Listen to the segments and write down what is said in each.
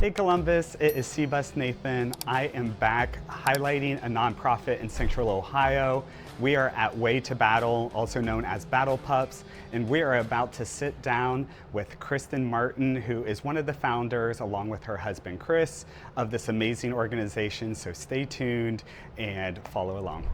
Hey Columbus, it is C-Bus Nathan. I am back highlighting a nonprofit in Central Ohio. We are at Way to Battle, also known as Battle Pups, and we are about to sit down with Kristin Martin, who is one of the founders, along with her husband Chris, of this amazing organization. So stay tuned and follow along.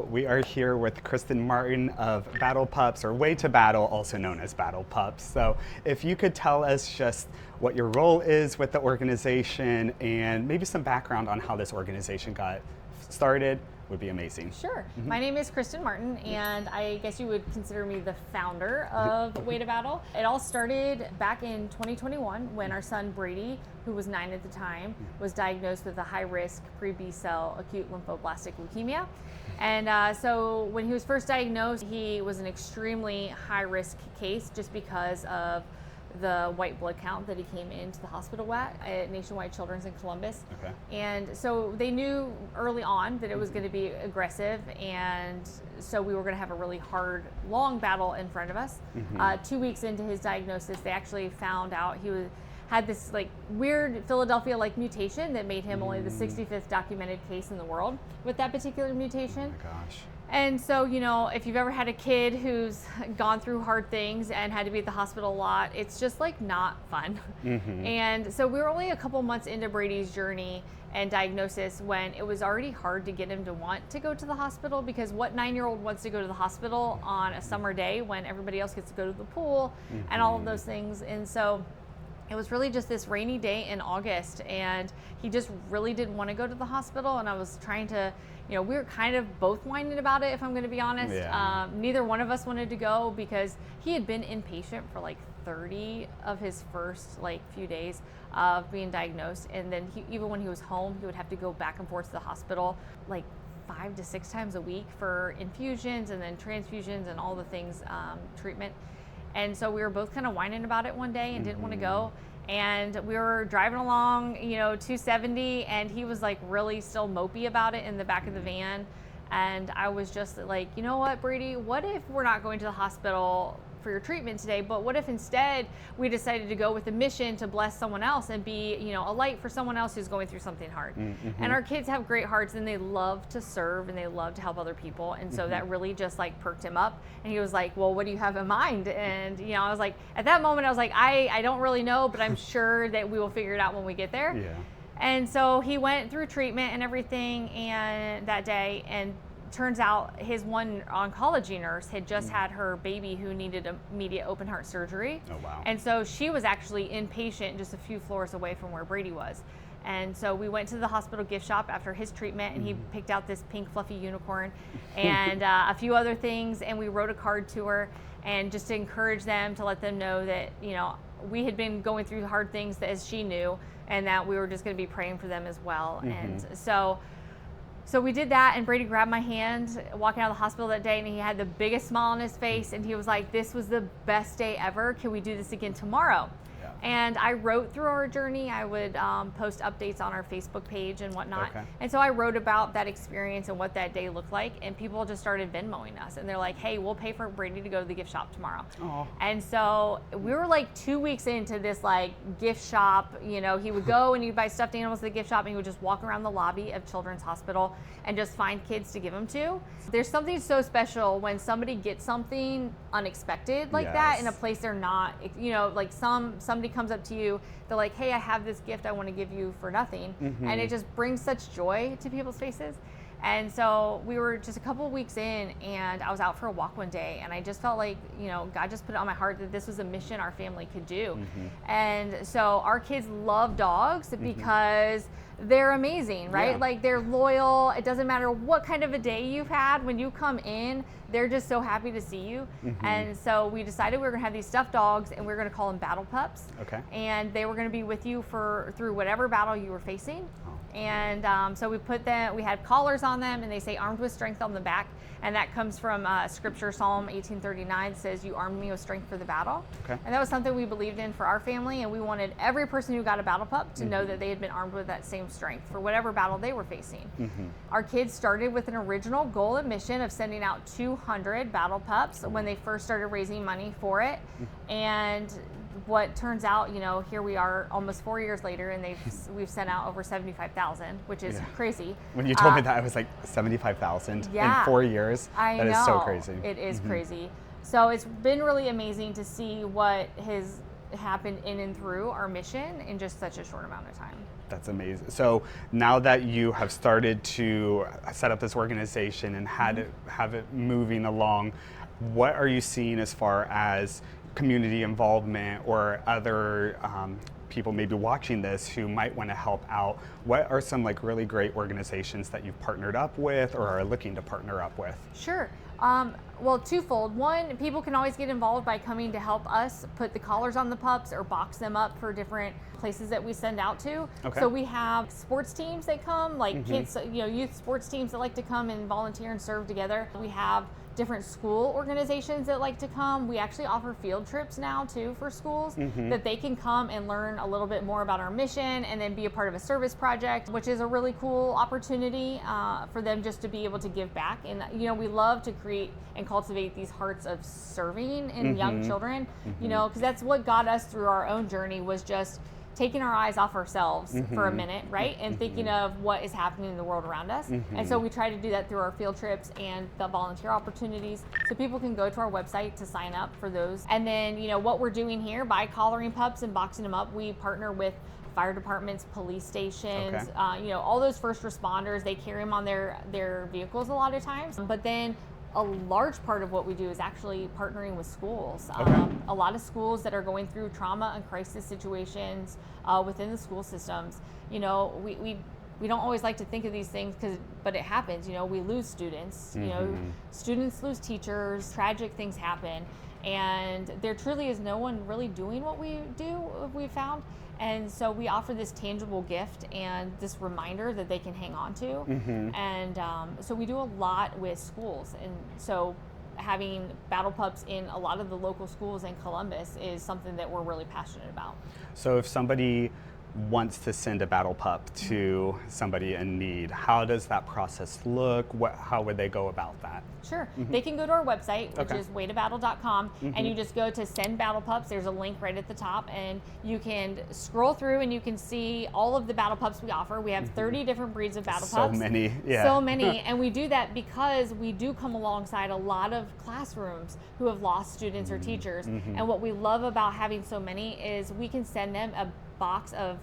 We are here with Kristin Martin of Battle Pups, or Way to Battle, also known as Battle Pups. So if you could tell us just what your role is with the organization and maybe some background on how this organization got started, would be amazing. Sure. My name is Kristin Martin, and I guess you would consider me the founder of Way to Battle. It all started back in 2021 when our son Brady, who was 9 at the time, was diagnosed with a high-risk pre-B cell acute lymphoblastic leukemia. And so when he was first diagnosed, he was an extremely high-risk case just because of the white blood count that he came into the hospital at Nationwide Children's in Columbus. Okay. And so they knew early on that it was going to be aggressive, and so we were going to have a really hard, long battle in front of us. 2 weeks into his diagnosis, they actually found out he had this like weird Philadelphia-like mutation that made him only the 65th documented case in the world with that particular mutation. Oh my gosh. And so, you know, if you've ever had a kid who's gone through hard things and had to be at the hospital a lot, it's just like not fun. And so we were only a couple months into Brady's journey and diagnosis when it was already hard to get him to want to go to the hospital, because what 9-year-old wants to go to the hospital on a summer day when everybody else gets to go to the pool and all of those things. And so it was really just this rainy day in August, and he just really didn't want to go to the hospital. And I was trying to, you know, we were kind of both whining about it, if I'm going to be honest. Yeah. Neither one of us wanted to go because he had been inpatient for like 30 of his first like few days of being diagnosed. And then even when he was home, he would have to go back and forth to the hospital like 5 to 6 times a week for infusions and then transfusions and all the things, treatment. And so we were both kind of whining about it one day and didn't want to go. And we were driving along, you know, 270, and he was like really still mopey about it in the back of the van. And I was just like, you know what, Brady, what if we're not going to the hospital for your treatment today, but what if instead we decided to go with a mission to bless someone else and be, you know, a light for someone else who's going through something hard. And our kids have great hearts, and they love to serve and they love to help other people. And so that really just like perked him up. And he was like, well, what do you have in mind? And, you know, I was like, at that moment, I was like, I don't really know, but I'm sure that we will figure it out when we get there. Yeah. And so he went through treatment and everything, and that day, and turns out his one oncology nurse had just had her baby who needed immediate open heart surgery. Oh, wow. And so she was actually inpatient just a few floors away from where Brady was. And so we went to the hospital gift shop after his treatment, and he picked out this pink fluffy unicorn and a few other things, and we wrote a card to her, and just to encourage them, to let them know that, you know, we had been going through hard things as she knew, and that we were just going to be praying for them as well. And so we did that, and Brady grabbed my hand walking out of the hospital that day, and he had the biggest smile on his face, and he was like, this was the best day ever. Can we do this again tomorrow? Yeah. And I wrote through our journey. I would post updates on our Facebook page and whatnot. Okay. And so I wrote about that experience and what that day looked like, and people just started Venmoing us, and they're like, hey, we'll pay for Brady to go to the gift shop tomorrow. Aw. And so we were like 2 weeks into this like gift shop. You know, he would go and he'd buy stuffed animals at the gift shop, and he would just walk around the lobby of Children's Hospital and just find kids to give them to. There's something so special when somebody gets something unexpected like that in a place they're not, you know, like somebody comes up to you, they're like, hey, I have this gift I want to give you for nothing. And it just brings such joy to people's faces. And so we were just a couple of weeks in, and I was out for a walk one day, and I just felt like, you know, God just put it on my heart that this was a mission our family could do. And so our kids love dogs because they're amazing, right? Yeah. Like they're loyal. It doesn't matter what kind of a day you've had. When you come in, they're just so happy to see you. And so we decided we were gonna have these stuffed dogs, and we were gonna call them Battle Pups. Okay. And they were gonna be with you through whatever battle you were facing. And so we had collars on them, and they say "armed with strength" on the back, and that comes from Scripture, Psalm 18:39 says, "You armed me with strength for the battle." Okay. And that was something we believed in for our family, and we wanted every person who got a Battle Pup to know that they had been armed with that same strength for whatever battle they were facing. Our kids started with an original goal and mission of sending out 200 Battle Pups when they first started raising money for it, and what turns out, here we are almost 4 years later, and we've sent out over 75,000, which is crazy. When you told me that, I was like, 75,000 in 4 years? I know. That is so crazy. It is crazy. So it's been really amazing to see what has happened in and through our mission in just such a short amount of time. That's amazing. So now that you have started to set up this organization and have it moving along, what are you seeing as far as community involvement or other people maybe watching this who might want to help out? What are some like really great organizations that you've partnered up with or are looking to partner up with? Sure. Well, twofold. One, people can always get involved by coming to help us put the collars on the pups or box them up for different places that we send out to. Okay. So we have sports teams that come, like kids, youth sports teams that like to come and volunteer and serve together. We have different school organizations that like to come. We actually offer field trips now too for schools that they can come and learn a little bit more about our mission and then be a part of a service project, which is a really cool opportunity for them just to be able to give back. And we love to create and cultivate these hearts of serving in young children, because that's what got us through our own journey, was just taking our eyes off ourselves for a minute, right? And thinking of what is happening in the world around us. And so we try to do that through our field trips and the volunteer opportunities. So people can go to our website to sign up for those. And then, what we're doing here by collaring pups and boxing them up, we partner with fire departments, police stations, all those first responders. They carry them on their vehicles a lot of times. But then a large part of what we do is actually partnering with schools. A lot of schools that are going through trauma and crisis situations within the school systems. We don't always like to think of these things, but it happens. We lose students. Students lose teachers. Tragic things happen, and there truly is no one really doing what we do. We've found. And so we offer this tangible gift and this reminder that they can hang on to. And so we do a lot with schools. And so having Battle Pups in a lot of the local schools in Columbus is something that we're really passionate about. So if somebody wants to send a Battle Pup to somebody in need, how does that process look? How would they go about that? Sure. They can go to our website, which is waytobattle.com, and you just go to Send Battle Pups. There's a link right at the top, and you can scroll through and you can see all of the Battle Pups we offer. We have 30 different breeds of Battle Pups. So many, yeah. So many, and we do that because we do come alongside a lot of classrooms who have lost students or teachers. And what we love about having so many is we can send them a box of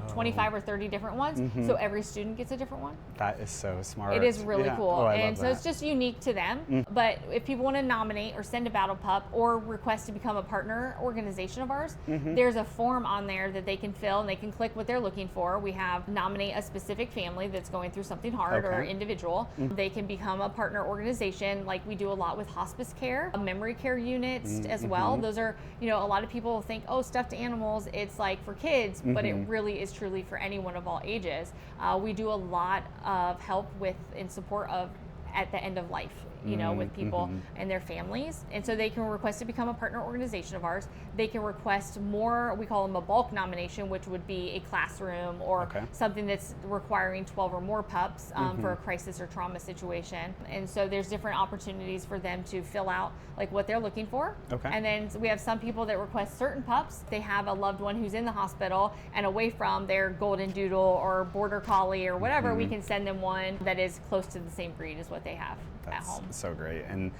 25 or 30 different ones, so every student gets a different one. That is so smart. It is really cool. Oh, and so it's just unique to them. But if people want to nominate or send a Battle Pup or request to become a partner organization of ours, there's a form on there that they can fill, and they can click what they're looking for. We have nominate a specific family that's going through something hard or individual. They can become a partner organization, like we do a lot with hospice care, memory care units as well. Those are, a lot of people think, oh, stuffed animals, it's like for kids, but it really is truly for anyone of all ages. We do a lot of help with in support of at the end of life, with people and their families. And so they can request to become a partner organization of ours. They can request more, we call them a bulk nomination, which would be a classroom or something that's requiring 12 or more pups for a crisis or trauma situation. And so there's different opportunities for them to fill out like what they're looking for. And then we have some people that request certain pups. They have a loved one who's in the hospital and away from their golden doodle or border collie or whatever, we can send them one that is close to the same breed as what they have at home. So great, and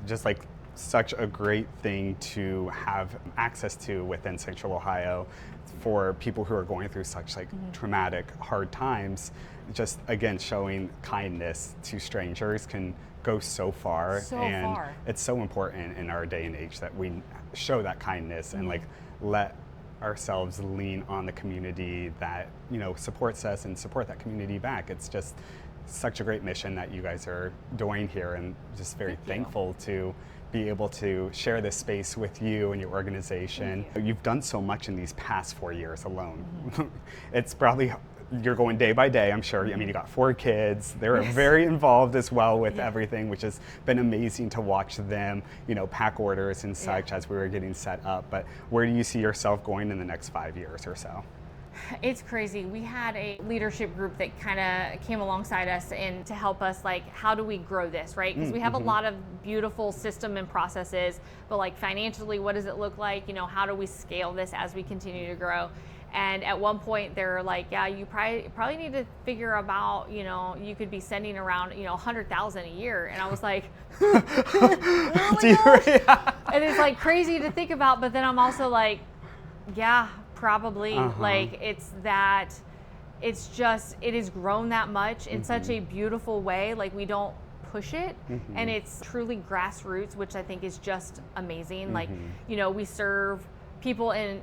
just like such a great thing to have access to within Central Ohio for people who are going through such like traumatic, hard times. Just again, showing kindness to strangers can go so far, it's so important in our day and age that we show that kindness and like let ourselves lean on the community that, supports us and support that community back. It's just such a great mission that you guys are doing here, and just very thankful to be able to share this space with you and your organization. You've done so much in these past 4 years alone. It's probably, you're going day by day, I'm sure. I mean, you got 4 kids. They're very involved as well with everything, which has been amazing to watch them, pack orders and such as we were getting set up. But where do you see yourself going in the next 5 years or so? It's crazy. We had a leadership group that kind of came alongside us and to help us, like, how do we grow this, right? Because we have a lot of beautiful system and processes, but like financially, what does it look like? How do we scale this as we continue to grow? And at one point they're like, yeah, you probably need to figure about, you could be sending around, 100,000 a year. And I was like, oh my gosh. And it's like crazy to think about, but then I'm also like, yeah, probably. Like it has grown that much in such a beautiful way. Like we don't push it, and it's truly grassroots, which I think is just amazing. Like, we serve people in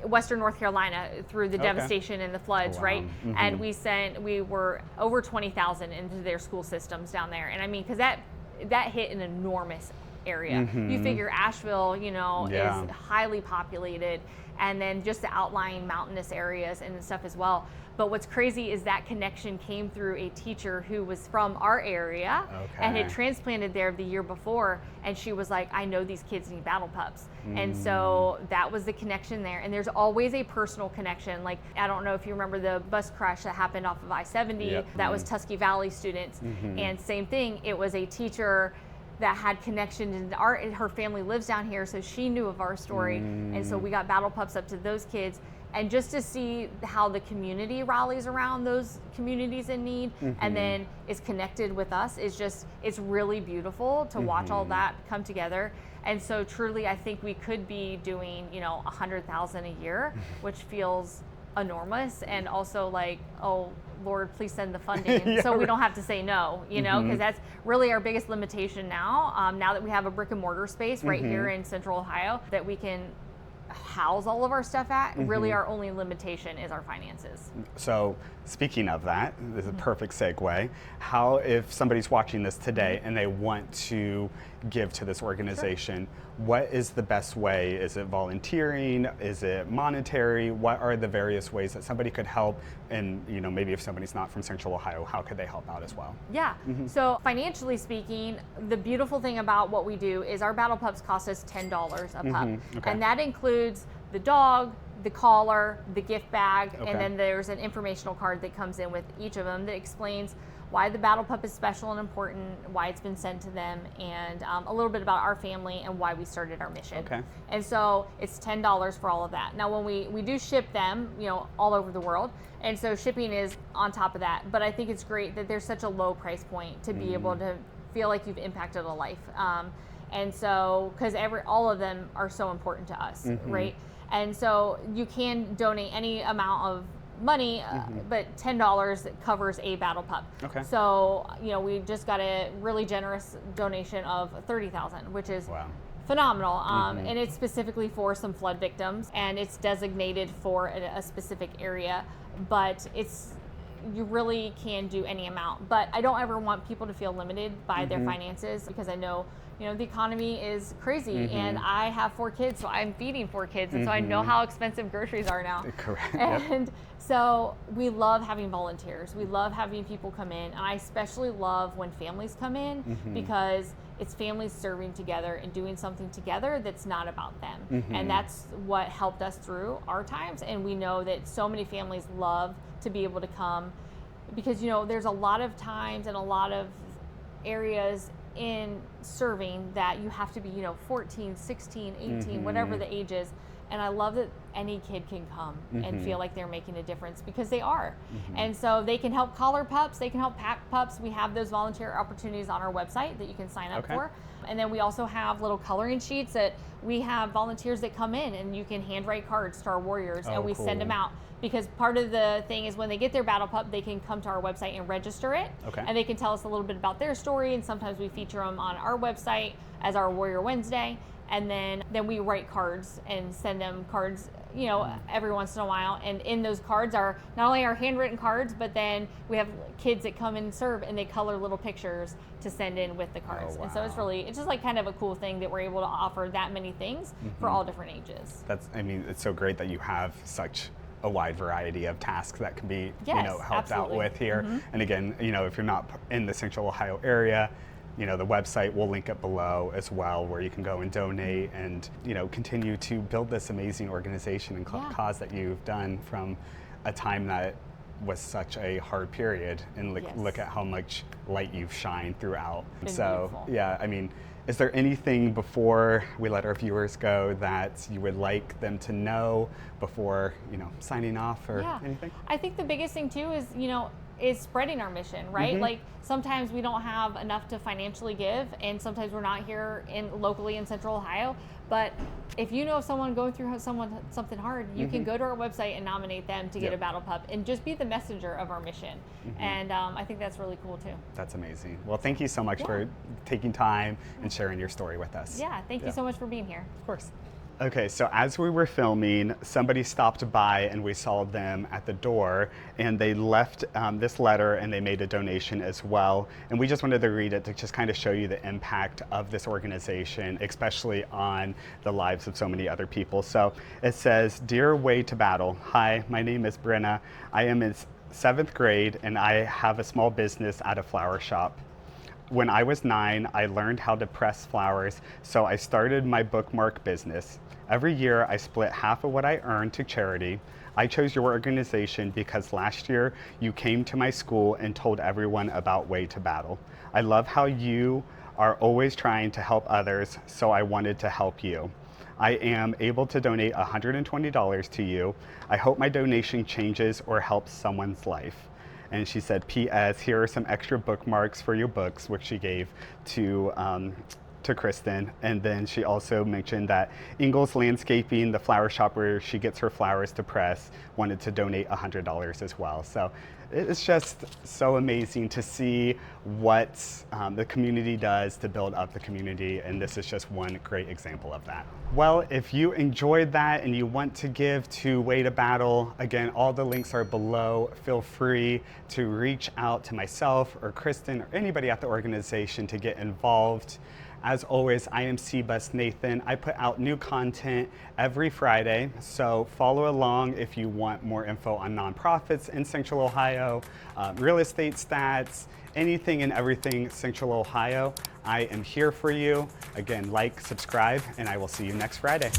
Western North Carolina through the devastation and the floods, right? And we were over 20,000 into their school systems down there. And I mean, because that hit an enormous area. You figure Asheville, is highly populated, and then just the outlying mountainous areas and stuff as well. But what's crazy is that connection came through a teacher who was from our area and had transplanted there the year before, and she was like, I know these kids need Battle Pups. And so that was the connection there. And there's always a personal connection. Like, I don't know if you remember the bus crash that happened off of I-70, that was Tusky Valley students. And same thing, it was a teacher that had connection in her family lives down here, so she knew of our story. And so we got Battle Pups up to those kids. And just to see how the community rallies around those communities in need and then is connected with us it's really beautiful to watch all that come together. And so truly, I think we could be doing, 100,000 a year, which feels enormous, and also like, oh Lord, please send the funding so we don't have to say no, because that's really our biggest limitation now. Now that we have a brick and mortar space right here in Central Ohio that we can house all of our stuff at, really our only limitation is our finances. So speaking of that, this is a perfect segue. How, if somebody's watching this today and they want to give to this organization, what is the best way? Is it volunteering? Is it monetary? What are the various ways that somebody could help? And maybe if somebody's not from Central Ohio, how could they help out as well? Yeah. So financially speaking, the beautiful thing about what we do is our Battle Pups cost us $10 a pup. And that includes the dog, the collar, the gift bag, and then there's an informational card that comes in with each of them that explains why the Battle Pup is special and important, why it's been sent to them, and a little bit about our family and why we started our mission. And so it's $10 for all of that. Now when we do ship them, all over the world, and so shipping is on top of that. But I think it's great that there's such a low price point to be able to feel like you've impacted a life. And so, because all of them are so important to us, right? And so you can donate any amount of money, but $10 covers a Battle Pup. So, we just got a really generous donation of $30,000, which is phenomenal. And it's specifically for some flood victims, and it's designated for a specific area, but you really can do any amount. But I don't ever want people to feel limited by their finances, because I know the economy is crazy, and I have 4 kids, so I'm feeding 4 kids, and so I know how expensive groceries are now. Correct. And so we love having volunteers. We love having people come in, and I especially love when families come in, because it's families serving together and doing something together that's not about them. And that's what helped us through our times. And we know that so many families love to be able to come, because there's a lot of times and a lot of areas in serving that you have to be 14, 16, 18, whatever the age is. And I love that any kid can come and feel like they're making a difference, because they are. And so they can help collar pups, they can help pack pups. We have those volunteer opportunities on our website that you can sign up for. And then we also have little coloring sheets that we have volunteers that come in, and you can handwrite cards to our warriors, and we send them out. Because part of the thing is when they get their Battle Pup, they can come to our website and register it. And they can tell us a little bit about their story, and sometimes we feature them on our website as our Warrior Wednesday. And then we write cards and send them cards you know, every once in a while. And in those cards are not only our handwritten cards, but then we have kids that come and serve and they color little pictures to send in with the cards. Oh, wow. And so it's just like kind of a cool thing that we're able to offer that many things for all different ages. I mean, it's so great that you have such a wide variety of tasks that can be, you know, helped out with here. And again, you know, if you're not in the Central Ohio area, you know, the website, we'll link it below as well, where you can go and donate and, you know, continue to build this amazing organization and cause that you've done from a time that was such a hard period, and look at how much light you've shined throughout. So beautiful. Yeah, I mean, is there anything before we let our viewers go that you would like them to know before, you know, signing off or anything? I think the biggest thing too is, you know, is spreading our mission, right? Like sometimes we don't have enough to financially give, and sometimes we're not here locally in Central Ohio. But if you know of someone going through something hard, you can go to our website and nominate them to get a Battle Pup and just be the messenger of our mission. And I think that's really cool too. That's amazing. Well, thank you so much for taking time and sharing your story with us. Yeah, thank you so much for being here. Of course. Okay, so as we were filming, somebody stopped by and we saw them at the door, and they left this letter and they made a donation as well. And we just wanted to read it to just kind of show you the impact of this organization, especially on the lives of so many other people. So it says, "Dear Way to Battle, hi, my name is Brenna. I am in 7th grade and I have a small business at a flower shop. When I was 9, I learned how to press flowers, so I started my bookmark business. Every year, I split half of what I earned to charity. I chose your organization because last year, you came to my school and told everyone about Way to Battle. I love how you are always trying to help others, so I wanted to help you. I am able to donate $120 to you. I hope my donation changes or helps someone's life." And she said, "P.S. Here are some extra bookmarks for your books," which she gave to Kristin. And then she also mentioned that Ingalls Landscaping, the flower shop where she gets her flowers to press, wanted to donate $100 as well. So it's just so amazing to see what the community does to build up the community, and this is just one great example of that. Well, if you enjoyed that and you want to give to Way to Battle, again, all the links are below. Feel free to reach out to myself or Kristin or anybody at the organization to get involved. As always, I am C-Bus Nathan. I put out new content every Friday, so follow along if you want more info on nonprofits in Central Ohio, real estate stats, anything and everything Central Ohio. I am here for you. Again, like, subscribe, and I will see you next Friday.